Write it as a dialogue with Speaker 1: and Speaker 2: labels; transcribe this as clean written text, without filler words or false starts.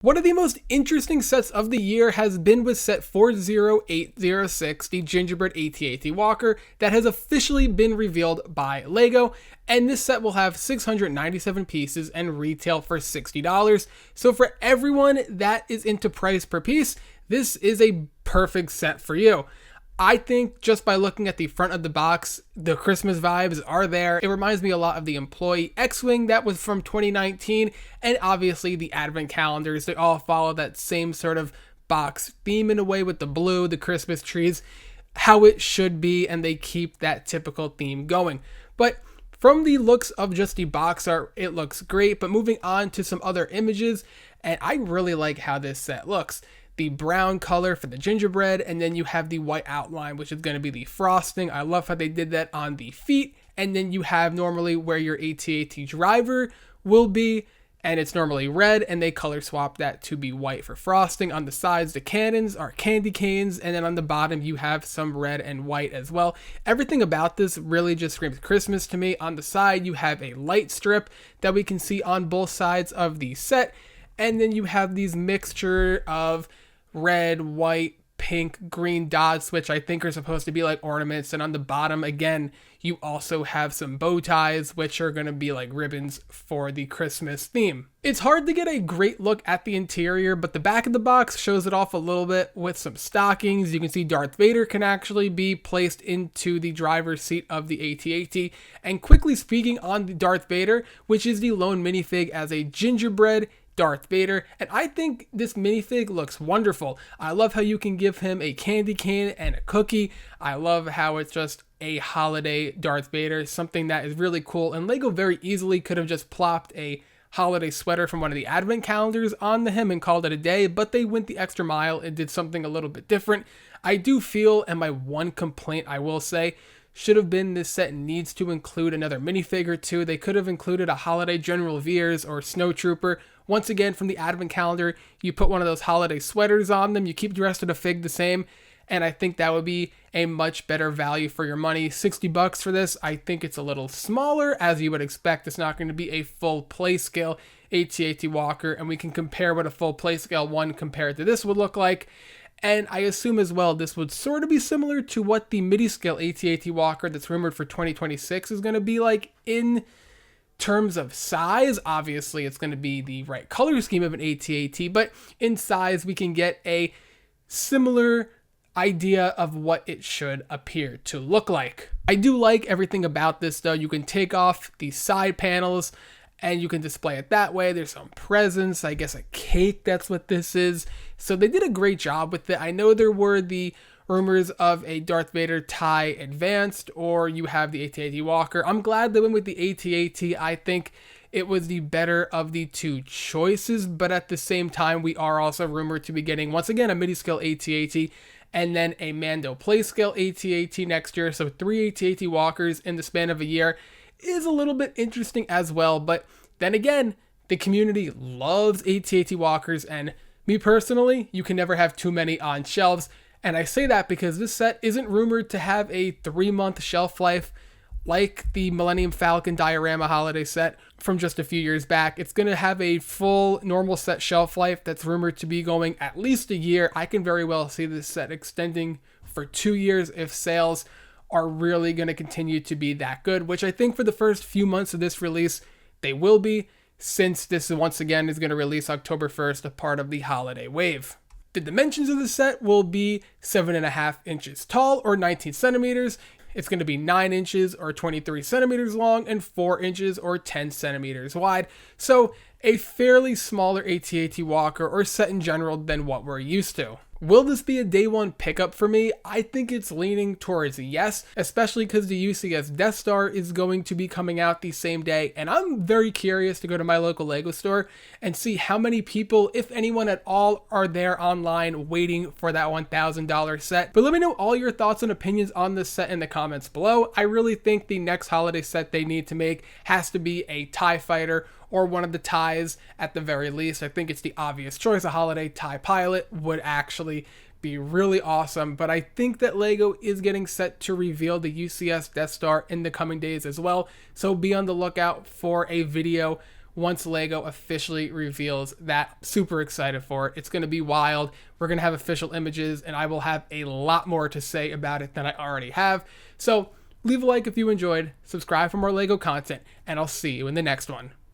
Speaker 1: One of the most interesting sets of the year has been with set 40806, the Gingerbread AT-AT Walker, that has officially been revealed by LEGO, and this set will have 697 pieces and retail for $60. So for everyone that is into price per piece, this is a perfect set for you. I think just by looking at the front of the box, the Christmas vibes are there. It reminds me a lot of the Employee X-Wing that was from 2019, and obviously the Advent calendars. They all follow that same sort of box theme in a way with the blue, the Christmas trees, how it should be, and they keep that typical theme going. But from the looks of just the box art, it looks great, but moving on to some other images, and I really like how this set looks. The brown color for the gingerbread, and then you have the white outline, which is going to be the frosting. I love how they did that on the feet, and then you have normally where your AT-AT driver will be, and it's normally red, and they color swap that to be white for frosting. On the sides, the cannons are candy canes, and then on the bottom, you have some red and white as well. Everything about this really just screams Christmas to me. On the side, you have a light strip that we can see on both sides of the set, and then you have these mixture of red, white, pink, green dots, which I think are supposed to be like ornaments. And on the bottom, again, you also have some bow ties, which are going to be like ribbons for the Christmas theme. It's hard to get a great look at the interior, but the back of the box shows it off a little bit with some stockings. You can see Darth Vader can actually be placed into the driver's seat of the AT-AT. And quickly speaking on the Darth Vader, which is the lone minifig as a gingerbread Darth Vader, and I think this minifig looks wonderful. I love how you can give him a candy cane and a cookie. I love how it's just a holiday Darth Vader, something that is really cool, and LEGO very easily could have just plopped a holiday sweater from one of the Advent calendars onto him and called it a day, but they went the extra mile and did something a little bit different. I do feel, and my one complaint I will say, should have been this set needs to include another minifig or two. They could have included a holiday General Veers or Snow Trooper. Once again, from the Advent calendar, you put one of those holiday sweaters on them. You keep the rest of the fig the same, and I think that would be a much better value for your money. $60 for this. I think it's a little smaller, as you would expect. It's not going to be a full play scale AT-AT Walker, and we can compare what a full play scale one compared to this would look like. And I assume as well this would sort of be similar to what the midi-scale AT-AT Walker that's rumored for 2026 is going to be like in terms of size. Obviously, it's going to be the right color scheme of an AT-AT, but in size, we can get a similar idea of what it should appear to look like. I do like everything about this, though. You can take off the side panels and you can display it that way. There's some presents, I guess a cake, that's what this is. So they did a great job with it. I know there were the rumors of a Darth Vader tie advanced, or you have the AT-AT Walker. I'm glad they went with the AT-AT. I think it was the better of the two choices, but at the same time, we are also rumored to be getting, once again, a midi-scale AT-AT and then a Mando play-scale AT-AT next year. So 3 AT-AT Walkers in the span of a year is a little bit interesting as well. But then again, the community loves AT-AT Walkers, and me personally, you can never have too many on shelves. And I say that because this set isn't rumored to have a 3-month shelf life like the Millennium Falcon diorama holiday set from just a few years back. It's going to have a full normal set shelf life that's rumored to be going at least a year. I can very well see this set extending for 2 years if sales are really going to continue to be that good, which I think for the first few months of this release, they will be, since this once again is going to release October 1st, a part of the holiday wave. The dimensions of the set will be 7.5 inches tall or 19 centimeters. It's going to be 9 inches or 23 centimeters long and 4 inches or 10 centimeters wide. So a fairly smaller AT-AT Walker or set in general than what we're used to. Will this be a day one pickup for me? I think it's leaning towards yes, especially because the UCS Death Star is going to be coming out the same day, and I'm very curious to go to my local LEGO store and see how many people, if anyone at all, are there online waiting for that $1,000 set. But let me know all your thoughts and opinions on this set in the comments below. I really think the next holiday set they need to make has to be a TIE Fighter or one of the TIEs at the very least. I think it's the obvious choice. A holiday TIE pilot would actually be really awesome, but I think that LEGO is getting set to reveal the UCS Death Star in the coming days as well, so be on the lookout for a video once LEGO officially reveals that. Super excited for it. It's going to be wild. We're going to have official images, and I will have a lot more to say about it than I already have. So leave a like if you enjoyed, subscribe for more LEGO content, and I'll see you in the next one.